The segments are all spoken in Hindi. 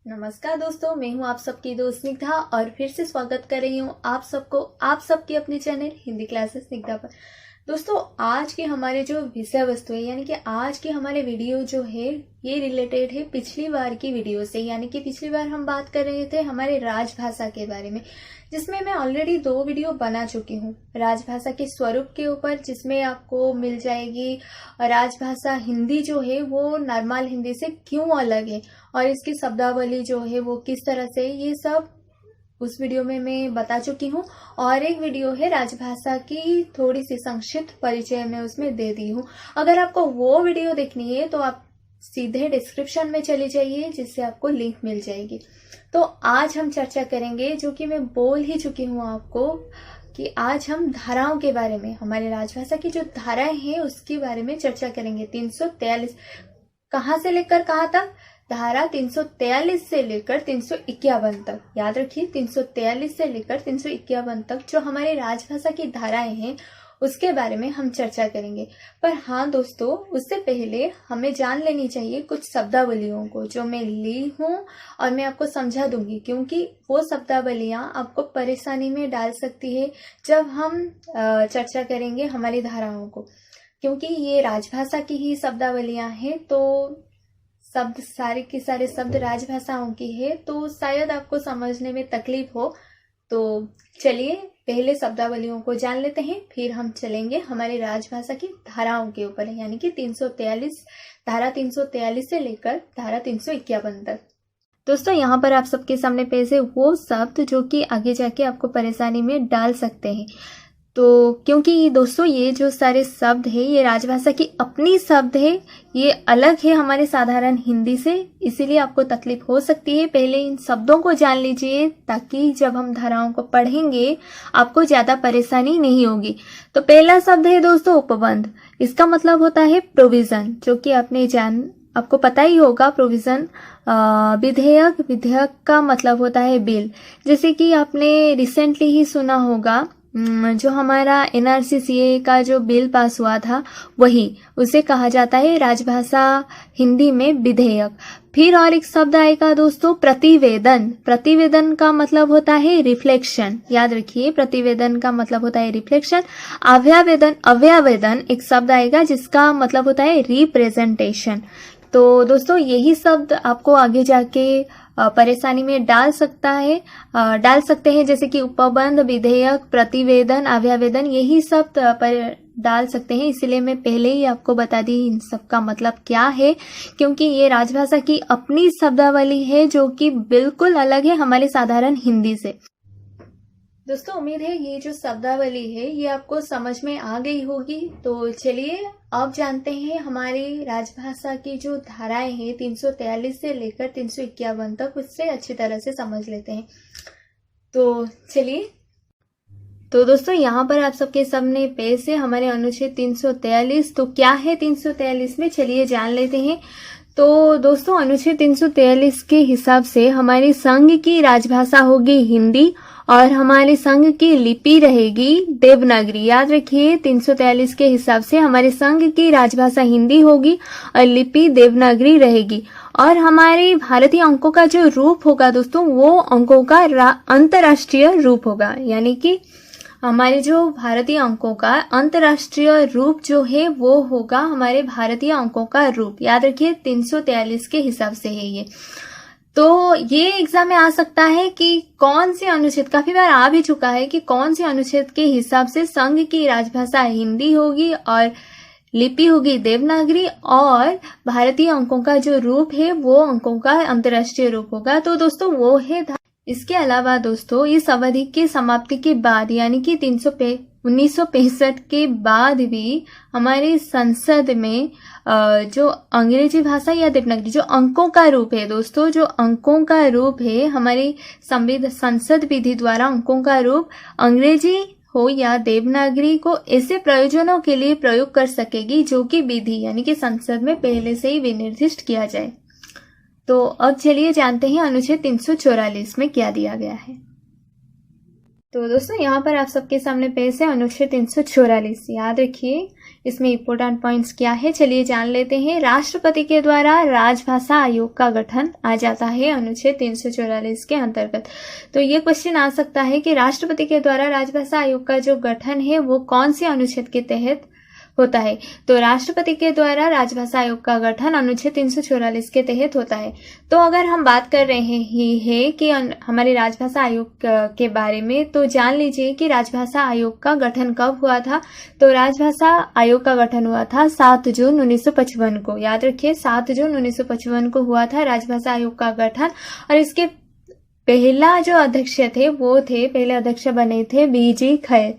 नमस्कार दोस्तों, मैं हूं आप सबकी दोस्त स्निग्धा और फिर से स्वागत कर रही हूं आप सबको आप सबकी अपने चैनल हिंदी क्लासेस स्निग्धा पर। दोस्तों, आज के हमारे जो विषय वस्तु है यानी कि आज के हमारे वीडियो जो है ये रिलेटेड है पिछली बार की वीडियो से। यानी कि पिछली बार हम बात कर रहे थे हमारे राजभाषा के बारे में, जिसमें मैं ऑलरेडी 2 वीडियो बना चुकी हूँ राजभाषा के स्वरूप के ऊपर, जिसमें आपको मिल जाएगी राजभाषा हिंदी जो है वो नॉर्मल हिंदी से क्यों अलग है और इसकी शब्दावली जो है वो किस तरह से, ये सब उस वीडियो में मैं बता चुकी हूँ। और एक वीडियो है राजभाषा की थोड़ी सी संक्षिप्त परिचय में उसमें दे दी हूँ। अगर आपको वो वीडियो देखनी है तो आप सीधे डिस्क्रिप्शन में चले जाइए, जिससे आपको लिंक मिल जाएगी। तो आज हम चर्चा करेंगे, जो कि मैं बोल ही चुकी हूँ आपको, कि आज हम धाराओं के बारे में, हमारे राजभाषा की जो धाराएं हैं उसके बारे में चर्चा करेंगे। 343 कहाँ से लेकर कहाँ तक? धारा 343 से लेकर 351 तक। याद रखिए, 343 से लेकर 351 तक जो हमारी राजभाषा की धाराएं हैं उसके बारे में हम चर्चा करेंगे। पर हाँ दोस्तों, उससे पहले हमें जान लेनी चाहिए कुछ शब्दावलियों को जो मैं ली हूँ और मैं आपको समझा दूंगी, क्योंकि वो शब्दावलियां आपको परेशानी में डाल सकती है जब हम चर्चा करेंगे हमारी धाराओं को। क्योंकि ये राजभाषा की ही शब्दावलियां हैं, तो शब्द सारे के सारे शब्द राजभाषाओं की है, तो शायद आपको समझने में तकलीफ हो। तो चलिए पहले शब्दावलियों को जान लेते हैं, फिर हम चलेंगे हमारी राजभाषा की धाराओं के ऊपर, यानी कि 343 धारा 343 से लेकर धारा 351 तक। दोस्तों, यहाँ पर आप सबके सामने पेश है वो शब्द जो कि आगे जाके आपको परेशानी में डाल सकते हैं। तो क्योंकि दोस्तों ये जो सारे शब्द है ये राजभाषा की अपनी शब्द है, ये अलग है हमारे साधारण हिंदी से, इसीलिए आपको तकलीफ हो सकती है। पहले इन शब्दों को जान लीजिए ताकि जब हम धाराओं को पढ़ेंगे आपको ज्यादा परेशानी नहीं होगी। तो पहला शब्द है दोस्तों उपबंध। इसका मतलब होता है प्रोविजन, जो कि आपको पता ही होगा। प्रोविजन विधेयक, विधेयक का मतलब होता है बिल। जैसे कि आपने रिसेंटली ही सुना होगा जो हमारा NRC-CAA का जो बिल पास हुआ था, वही उसे कहा जाता है राजभाषा हिंदी में विधेयक। फिर और एक शब्द आएगा दोस्तों प्रतिवेदन। प्रतिवेदन का मतलब होता है रिफ्लेक्शन। याद रखिए, प्रतिवेदन का मतलब होता है रिफ्लेक्शन। अव्यवेदन एक शब्द आएगा जिसका मतलब होता है रिप्रेजेंटेशन। तो दोस्तों यही शब्द आपको आगे जाके परेशानी में डाल सकते हैं, जैसे कि उपबंध, विधेयक, प्रतिवेदन, अव्यवेदन, यही शब्द पर डाल सकते हैं। इसलिए मैं पहले ही आपको बता दी इन सब का मतलब क्या है, क्योंकि ये राजभाषा की अपनी शब्दावली है जो कि बिल्कुल अलग है हमारे साधारण हिंदी से। दोस्तों, उम्मीद है ये जो शब्दावली है ये आपको समझ में आ गई होगी। तो चलिए अब जानते हैं हमारी राजभाषा की जो धाराएं हैं 343 से लेकर 351 तक, उससे अच्छी तरह से समझ लेते हैं। तो चलिए, तो दोस्तों यहाँ पर आप सबके सामने पेश है हमारे अनुच्छेद 343। तो क्या है 343 में, चलिए जान लेते हैं। तो दोस्तों अनुच्छेद 343 के हिसाब से हमारी संघ की राजभाषा होगी हिंदी और हमारे संघ की लिपि रहेगी देवनागरी। याद रखिए, 343 के हिसाब से हमारे संघ की राजभाषा हिंदी होगी और लिपि देवनागरी रहेगी। और हमारे भारतीय अंकों का जो रूप होगा दोस्तों, वो अंकों का अंतर्राष्ट्रीय रूप होगा। यानी कि हमारे जो भारतीय अंकों का अंतर्राष्ट्रीय रूप जो है वो होगा हमारे भारतीय अंकों का रूप। याद रखिए 343 के हिसाब से है ये। तो ये एग्जाम में आ सकता है कि कौन से अनुच्छेद, काफी बार आ भी चुका है कि कौन से अनुच्छेद के हिसाब से संघ की राजभाषा हिंदी होगी और लिपि होगी देवनागरी और भारतीय अंकों का जो रूप है वो अंकों का अंतर्राष्ट्रीय रूप होगा। तो दोस्तों वो है। इसके अलावा दोस्तों इस अवधि की समाप्ति के बाद यानी कि 1965 के बाद भी हमारी संसद में जो अंग्रेजी भाषा या देवनागरी जो अंकों का रूप है दोस्तों, जो अंकों का रूप है हमारी संसद विधि द्वारा अंकों का रूप अंग्रेजी हो या देवनागरी को ऐसे प्रयोजनों के लिए प्रयोग कर सकेगी जो कि विधि यानी कि संसद में पहले से ही विनिर्दिष्ट किया जाए। तो अब चलिए जानते हैं अनुच्छेद 344 में क्या दिया गया है। तो दोस्तों यहाँ पर आप सबके सामने पेश है अनुच्छेद 344। याद रखिए इसमें इंपॉर्टेंट पॉइंट्स क्या है चलिए जान लेते हैं। राष्ट्रपति के द्वारा राजभाषा आयोग का गठन आ जाता है अनुच्छेद 344 के अंतर्गत। तो ये क्वेश्चन आ सकता है कि राष्ट्रपति के द्वारा राजभाषा आयोग का जो गठन है वो कौन से अनुच्छेद के तहत होता है। तो राष्ट्रपति के द्वारा राजभाषा आयोग का गठन अनुच्छेद 344 के तहत होता है। तो अगर हम बात कर रहे हैं कि हमारे राजभाषा आयोग के बारे में, तो जान लीजिए कि राजभाषा आयोग का गठन कब हुआ था। तो राजभाषा आयोग का गठन हुआ था 7 जून 1955 को। याद रखिए 7 जून 1955 को हुआ था राजभाषा आयोग का गठन। और इसके पहला जो अध्यक्ष थे वो थे, पहले अध्यक्ष बने थे बीजी खैर।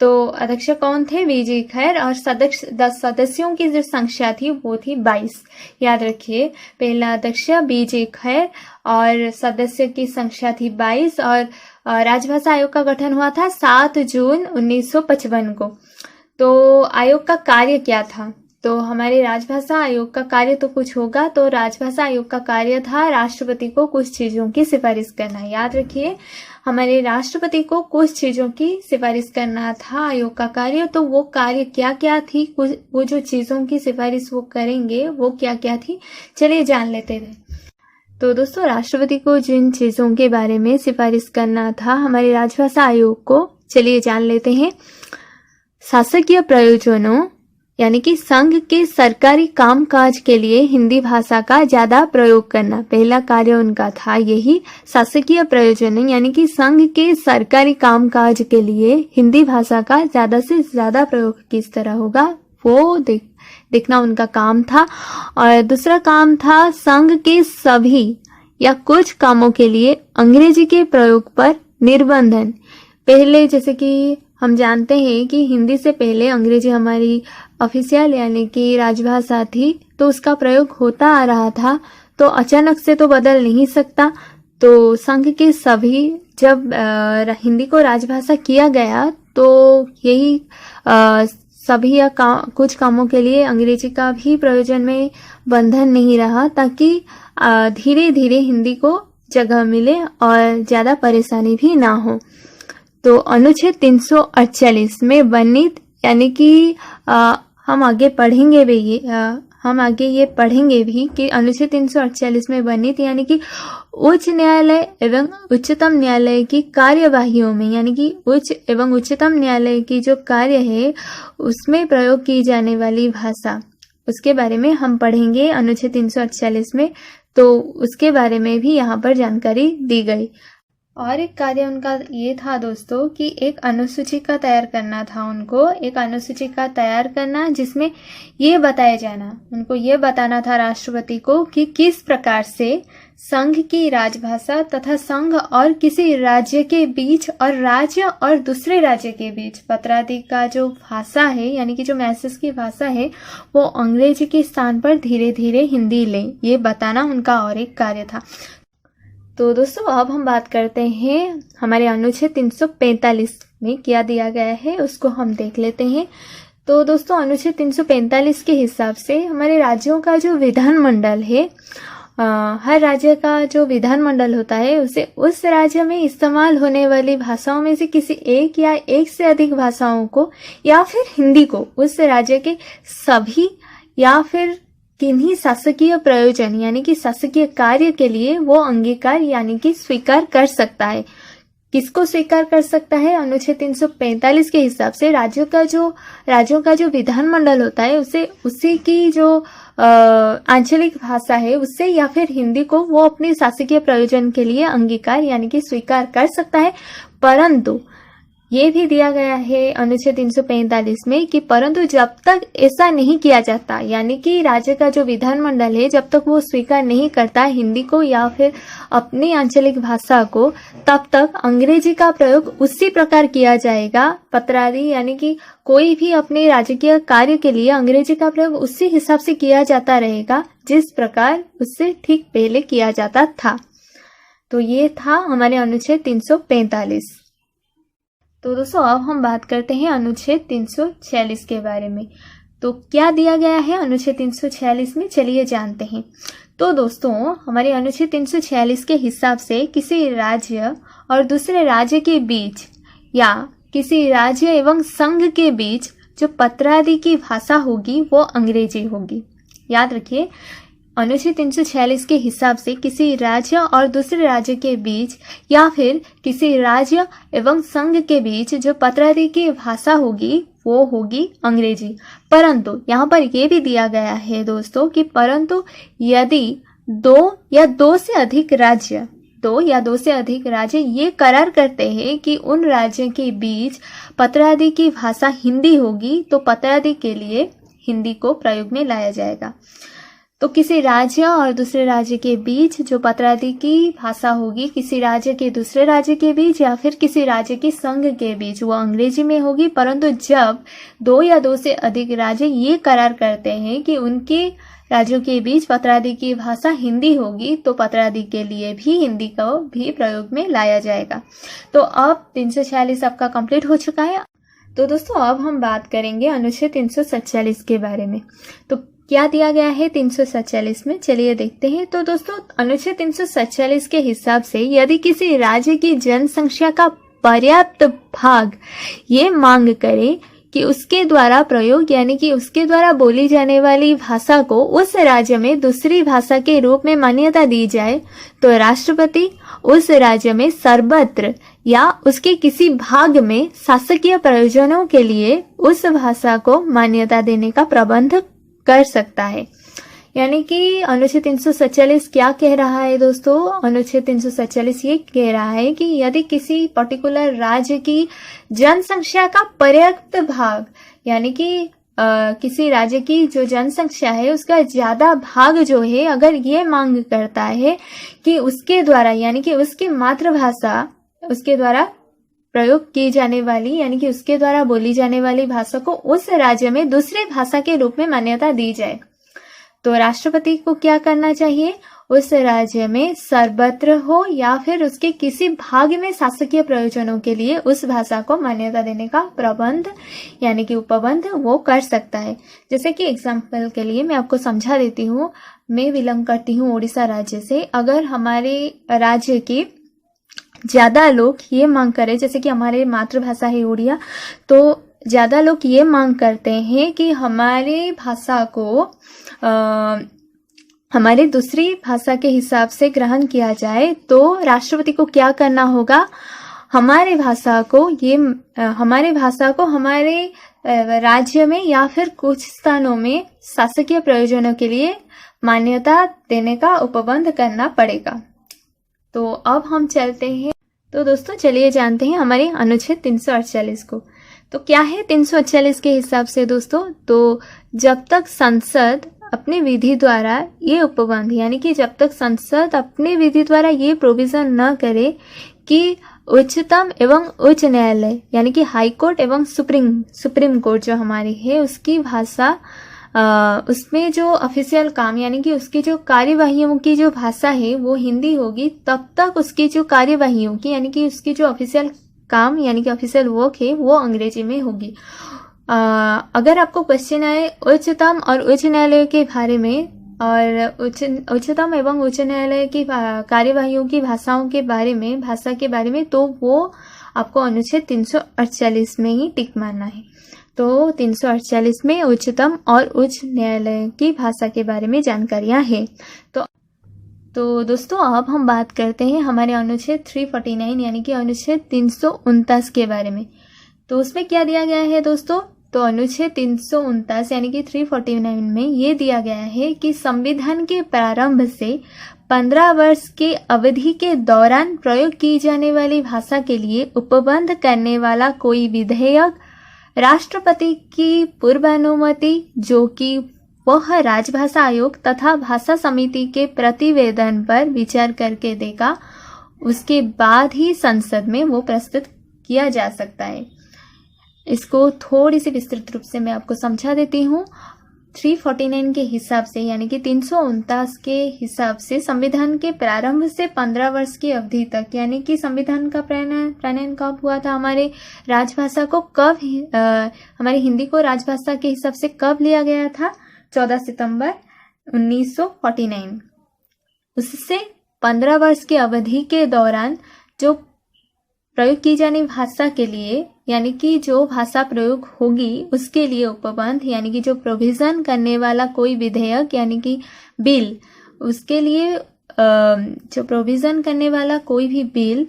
तो अध्यक्ष कौन थे? बीजी खैर। और सदस्यों की जो संख्या थी वो थी 22। याद रखिए पहला अध्यक्ष बीजी खैर और सदस्य की संख्या थी 22। और राजभाषा आयोग का गठन हुआ था 7 जून 1955 को। तो आयोग का कार्य क्या था? तो हमारे राजभाषा आयोग का कार्य तो कुछ होगा। तो राजभाषा आयोग का कार्य था राष्ट्रपति को कुछ चीजों की सिफारिश करना। याद रखिए हमारे राष्ट्रपति को कुछ चीजों की सिफारिश करना था आयोग का कार्य। तो वो कार्य क्या क्या थी, वो जो चीजों की सिफारिश वो करेंगे वो क्या क्या थी, चलिए जान लेते हैं। तो दोस्तों राष्ट्रपति को जिन चीजों के बारे में सिफारिश करना था हमारे राजभाषा आयोग को, चलिए जान लेते हैं। शासकीय प्रयोजनों यानी कि संघ के सरकारी कामकाज के लिए हिंदी भाषा का ज्यादा प्रयोग करना, पहला कार्य उनका था यही। शासकीय प्रयोजन यानी कि संघ के सरकारी कामकाज के लिए हिंदी भाषा का ज्यादा से ज्यादा प्रयोग किस तरह होगा वो देखना उनका काम था। और दूसरा काम था संघ के सभी या कुछ कामों के लिए अंग्रेजी के प्रयोग पर निर्बंधन। पहले जैसे कि हम जानते हैं कि हिंदी से पहले अंग्रेजी हमारी ऑफिशियल यानी कि राजभाषा थी, तो उसका प्रयोग होता आ रहा था। तो अचानक से तो बदल नहीं सकता। तो संघ के सभी जब हिंदी को राजभाषा किया गया तो यही सभी या कुछ कामों के लिए अंग्रेजी का भी प्रयोजन में बंधन नहीं रहा, ताकि धीरे धीरे हिंदी को जगह मिले और ज्यादा परेशानी भी ना हो। तो अनुच्छेद 348 में वर्णित यानी कि हम आगे पढ़ेंगे भी ये पढ़ेंगे भी कि अनुच्छेद 348 में वर्णित यानी कि उच्च न्यायालय एवं उच्चतम न्यायालय की कार्यवाहियों में, यानी कि उच्च एवं उच्चतम न्यायालय की जो कार्य है उसमें प्रयोग की जाने वाली भाषा, उसके बारे में हम पढ़ेंगे अनुच्छेद 348 में। तो उसके बारे में भी यहाँ पर जानकारी दी गई। और एक कार्य उनका ये था दोस्तों कि एक अनुसूची का तैयार करना था उनको, एक अनुसूची का तैयार करना जिसमें ये बताया जाना, उनको ये बताना था राष्ट्रपति को कि किस प्रकार से संघ की राजभाषा तथा संघ और किसी राज्य के बीच और राज्य और दूसरे राज्य के बीच पत्रादि का जो भाषा है यानी कि जो मैसेज की भाषा है वो अंग्रेजी के स्थान पर धीरे धीरे हिंदी ले, ये बताना उनका और एक कार्य था। तो दोस्तों अब हम बात करते हैं हमारे अनुच्छेद 345 में क्या दिया गया है, उसको हम देख लेते हैं। तो दोस्तों अनुच्छेद 345 के हिसाब से हमारे राज्यों का जो विधानमंडल है, हर राज्य का जो विधानमंडल होता है उसे उस राज्य में इस्तेमाल होने वाली भाषाओं में से किसी एक या एक से अधिक भाषाओं को या फिर हिंदी को उस राज्य के सभी या फिर किन्हीं शासकीय प्रयोजन यानी कि शासकीय कार्य के लिए वो अंगीकार यानी कि स्वीकार कर सकता है। किसको स्वीकार कर सकता है? अनुच्छेद 345 के हिसाब से राज्यों का जो विधानमंडल होता है उसे उसी की जो आंचलिक भाषा है उससे या फिर हिंदी को वो अपने शासकीय प्रयोजन के लिए अंगीकार यानी कि स्वीकार कर सकता है। परंतु ये भी दिया गया है अनुच्छेद 345 में कि परंतु जब तक ऐसा नहीं किया जाता यानी कि राज्य का जो विधानमंडल है जब तक वो स्वीकार नहीं करता हिंदी को या फिर अपनी आंचलिक भाषा को, तब तक अंग्रेजी का प्रयोग उसी प्रकार किया जाएगा। पत्रादि यानी कि कोई भी अपने राजकीय कार्य के लिए अंग्रेजी का प्रयोग उसी हिसाब से किया जाता रहेगा जिस प्रकार उससे ठीक पहले किया जाता था। तो ये था हमारे अनुच्छेद 345। तो दोस्तों अब हम बात करते हैं अनुच्छेद 346 के बारे में। तो क्या दिया गया है अनुच्छेद 346 में, चलिए जानते हैं। तो दोस्तों हमारे अनुच्छेद 346 के हिसाब से किसी राज्य और दूसरे राज्य के बीच या किसी राज्य एवं संघ के बीच जो पत्रादि की भाषा होगी वो अंग्रेजी होगी। याद रखिए, अनुच्छेद 346 के हिसाब से किसी राज्य और दूसरे राज्य के बीच या फिर किसी राज्य एवं संघ के बीच जो पत्रादि की भाषा होगी वो होगी अंग्रेजी। परंतु यहाँ पर यह भी दिया गया है दोस्तों कि परंतु यदि दो या दो से अधिक राज्य ये करार करते हैं कि उन राज्यों के बीच पत्रादि की भाषा हिंदी होगी तो पत्रादि के लिए हिंदी को प्रयोग में लाया जाएगा। तो किसी राज्य और दूसरे राज्य के बीच जो पत्रादि की भाषा होगी, किसी राज्य के दूसरे राज्य के बीच या फिर किसी राज्य के संघ के बीच, वो अंग्रेजी में होगी। परंतु जब दो या दो से अधिक राज्य ये करार करते हैं कि उनके राज्यों के बीच पत्रादि की भाषा हिंदी होगी तो पत्रादि के लिए भी हिंदी को भी प्रयोग में लाया जाएगा। तो अब 346 आपका कंप्लीट हो चुका है। तो दोस्तों अब हम बात करेंगे अनुच्छेद 347 के बारे में। तो क्या दिया गया है 347 में, चलिए देखते हैं। तो दोस्तों अनुच्छेद 347 के हिसाब से यदि किसी राज्य की जनसंख्या का पर्याप्त भाग ये मांग करे कि उसके द्वारा प्रयोग यानी कि उसके द्वारा बोली जाने वाली भाषा को उस राज्य में दूसरी भाषा के रूप में मान्यता दी जाए तो राष्ट्रपति उस राज्य में सर्वत्र या उसके किसी भाग में शासकीय प्रयोजनों के लिए उस भाषा को मान्यता देने का प्रबंध कर सकता है। यानी कि अनुच्छेद 347 क्या कह रहा है दोस्तों? अनुच्छेद 347 ये कह रहा है कि यदि किसी पर्टिकुलर राज्य की जनसंख्या का पर्याप्त भाग यानी कि किसी राज्य की जो जनसंख्या है उसका ज्यादा भाग जो है अगर ये मांग करता है कि उसके द्वारा यानी कि उसकी मातृभाषा उसके द्वारा प्रयोग की जाने वाली यानी कि उसके द्वारा बोली जाने वाली भाषा को उस राज्य में दूसरी भाषा के रूप में मान्यता दी जाए तो राष्ट्रपति को क्या करना चाहिए? उस राज्य में सर्वत्र हो या फिर उसके किसी भाग में शासकीय प्रयोजनों के लिए उस भाषा को मान्यता देने का प्रबंध यानी कि उपबंध वो कर सकता है। जैसे कि एग्जाम्पल के लिए मैं आपको समझा देती हूँ। मैं बिलोंग करती हूँ उड़ीसा राज्य से। अगर हमारे राज्य के ज्यादा लोग ये मांग करें, जैसे कि हमारे मातृभाषा है उड़िया, तो ज्यादा लोग ये मांग करते हैं कि हमारी भाषा को हमारी दूसरी भाषा के हिसाब से ग्रहण किया जाए तो राष्ट्रपति को क्या करना होगा? हमारे भाषा को हमारे राज्य में या फिर कुछ स्थानों में शासकीय प्रयोजनों के लिए मान्यता देने का उपबंध करना पड़ेगा। तो अब हम चलते हैं। तो दोस्तों चलिए जानते हैं हमारे अनुच्छेद 348 को। तो क्या है 348 के हिसाब से दोस्तों? तो जब तक संसद अपने विधि द्वारा ये उपबंध यानी कि जब तक संसद अपने विधि द्वारा ये प्रोविजन न करे कि उच्चतम एवं उच्च न्यायालय यानी कि हाई कोर्ट एवं सुप्रीम कोर्ट जो हमारी है उसकी भाषा उसमें जो ऑफिशियल काम यानी कि उसकी जो कार्यवाहियों की जो भाषा है वो हिंदी होगी, तब तक उसकी जो कार्यवाहियों की यानी कि उसकी जो ऑफिशियल काम यानी कि ऑफिशियल वर्क है वो अंग्रेजी में होगी। अगर आपको क्वेश्चन आए उच्चतम और उच्च न्यायालय के बारे में और उच्चतम एवं उच्च न्यायालय की कार्यवाहियों की भाषा के बारे में तो वो आपको अनुच्छेद 348 में ही टिक मारना है। तो 348 में उच्चतम और उच्च न्यायालय की भाषा के बारे में जानकारियां हैं। तो दोस्तों अब हम बात करते हैं हमारे अनुच्छेद 349 यानी कि अनुच्छेद 349 के बारे में। तो उसमें क्या दिया गया है दोस्तों? तो अनुच्छेद 349 यानी कि 349 में ये दिया गया है कि संविधान के प्रारंभ से 15 वर्ष के अवधि के दौरान प्रयोग की जाने वाली भाषा के लिए उपबंध करने वाला कोई विधेयक राष्ट्रपति की पूर्व अनुमति जो कि वह राजभाषा आयोग तथा भाषा समिति के प्रतिवेदन पर विचार करके देगा, उसके बाद ही संसद में वो प्रस्तुत किया जा सकता है। इसको थोड़ी सी विस्तृत रूप से मैं आपको समझा देती हूँ। 349 के हिसाब से यानी कि 349 के हिसाब से संविधान के प्रारंभ से 15 वर्ष की अवधि तक यानी कि संविधान का प्रणयन कब हुआ था, हमारे राजभाषा को कब हमारी हिंदी को राजभाषा के हिसाब से कब लिया गया था? 14 सितंबर 1949। उससे 15 वर्ष की अवधि के दौरान जो प्रयोग की जाने भाषा के लिए यानी कि जो भाषा प्रयोग होगी उसके लिए उपबंध यानी कि जो प्रोविजन करने वाला कोई विधेयक यानी कि बिल, उसके लिए जो प्रोविजन करने वाला कोई भी बिल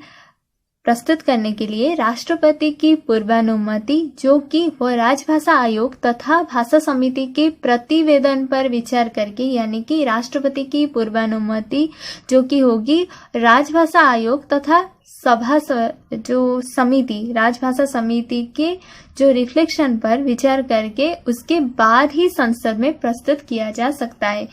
प्रस्तुत करने के लिए राष्ट्रपति की पूर्वानुमति जो कि वह राजभाषा आयोग तथा भाषा समिति के प्रतिवेदन पर विचार करके यानी कि राष्ट्रपति की पूर्वानुमति जो कि होगी राजभाषा आयोग तथा सभा जो समिति राजभाषा समिति के जो रिफ्लेक्शन पर विचार करके उसके बाद ही संसद में प्रस्तुत किया जा सकता है।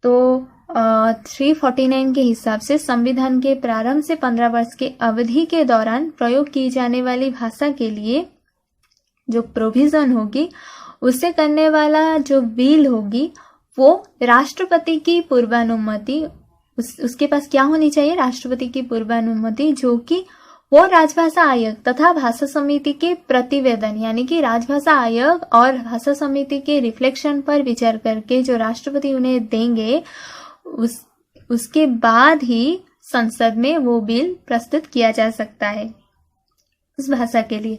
तो 349 के हिसाब से संविधान के प्रारंभ से 15 वर्ष के अवधि के दौरान प्रयोग की जाने वाली भाषा के लिए जो प्रोविजन होगी उसे करने वाला जो बिल होगी वो राष्ट्रपति की पूर्वानुमति उसके पास क्या होनी चाहिए, राष्ट्रपति की पूर्वानुमति जो कि वो राजभाषा आयोग तथा भाषा समिति के प्रतिवेदन यानी कि राजभाषा आयोग और भाषा समिति के रिफ्लेक्शन पर विचार करके जो राष्ट्रपति उन्हें देंगे उसके बाद ही संसद में वो बिल प्रस्तुत किया जा सकता है उस भाषा के लिए।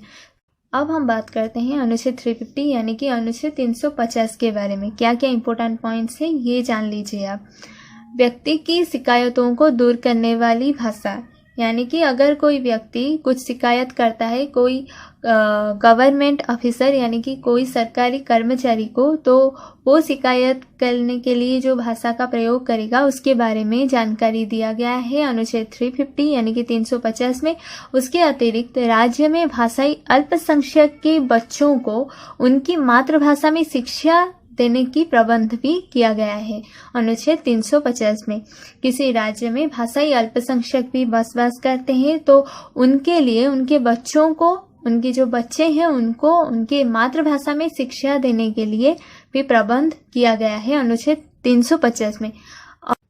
अब हम बात करते हैं अनुच्छेद 350 यानी कि अनुच्छेद 350 के बारे में। क्या क्या इंपॉर्टेंट पॉइंट्स हैं ये जान लीजिए आप। व्यक्ति की शिकायतों को दूर करने वाली भाषा यानी कि अगर कोई व्यक्ति कुछ शिकायत करता है कोई गवर्नमेंट ऑफिसर यानी कि कोई सरकारी कर्मचारी को, तो वो शिकायत करने के लिए जो भाषा का प्रयोग करेगा उसके बारे में जानकारी दिया गया है अनुच्छेद 350 यानी कि 350 में। उसके अतिरिक्त राज्य में भाषाई अल्पसंख्यक के बच्चों को उनकी मातृभाषा में शिक्षा देने की प्रबंध भी किया गया है अनुच्छेद 350 में। किसी राज्य में भाषाई अल्पसंख्यक भी बसवास करते हैं तो उनके लिए उनके बच्चों को, उनके जो बच्चे हैं उनको उनके मातृभाषा में शिक्षा देने के लिए भी प्रबंध किया गया है अनुच्छेद 350 में।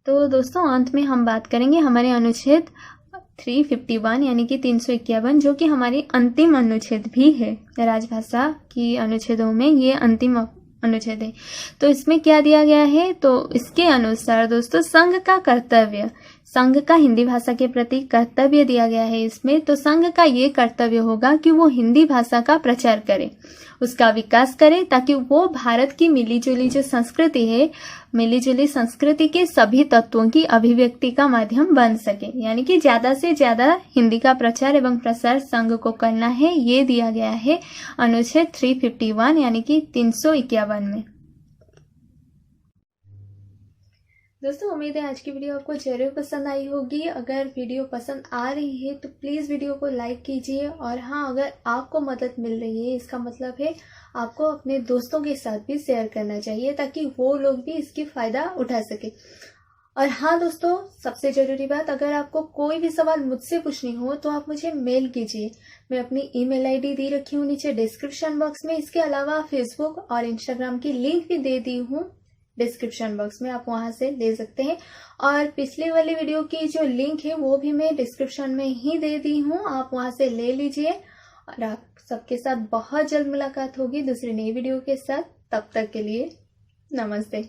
तो दोस्तों अंत में हम बात करेंगे हमारे अनुच्छेद 351 यानी कि 351 जो कि हमारी अंतिम अनुच्छेद भी है राजभाषा की अनुच्छेदों में, ये अंतिम अनुच्छेद है। तो इसमें क्या दिया गया है, तो इसके अनुसार दोस्तों संघ का कर्तव्य, संघ का हिंदी भाषा के प्रति कर्तव्य दिया गया है इसमें। तो संघ का ये कर्तव्य होगा कि वो हिंदी भाषा का प्रचार करे, उसका विकास करे ताकि वो भारत की मिलीजुली जो संस्कृति है, मिलीजुली संस्कृति के सभी तत्वों की अभिव्यक्ति का माध्यम बन सके। यानी कि ज्यादा से ज्यादा हिंदी का प्रचार एवं प्रसार संघ को करना है, ये दिया गया है अनुच्छेद 351 यानी कि 351 में। दोस्तों उम्मीद है आज की वीडियो आपको जरूर पसंद आई होगी। अगर वीडियो पसंद आ रही है तो प्लीज़ वीडियो को लाइक कीजिए। और हाँ, अगर आपको मदद मिल रही है इसका मतलब है आपको अपने दोस्तों के साथ भी शेयर करना चाहिए ताकि वो लोग भी इसकी फ़ायदा उठा सके। और हाँ दोस्तों, सबसे ज़रूरी बात, अगर आपको कोई भी सवाल मुझसे पूछनी हो तो आप मुझे मेल कीजिए। मैं अपनी ईमेल आईडी दे रखी हूँ नीचे डिस्क्रिप्शन बॉक्स में। इसके अलावा फेसबुक और इंस्टाग्राम की लिंक भी दे दी हूँ डिस्क्रिप्शन बॉक्स में, आप वहां से ले सकते हैं। और पिछले वाली वीडियो की जो लिंक है वो भी मैं डिस्क्रिप्शन में ही दे दी हूँ, आप वहां से ले लीजिए। और आप सबके साथ बहुत जल्द मुलाकात होगी दूसरी नई वीडियो के साथ। तब तक के लिए नमस्ते।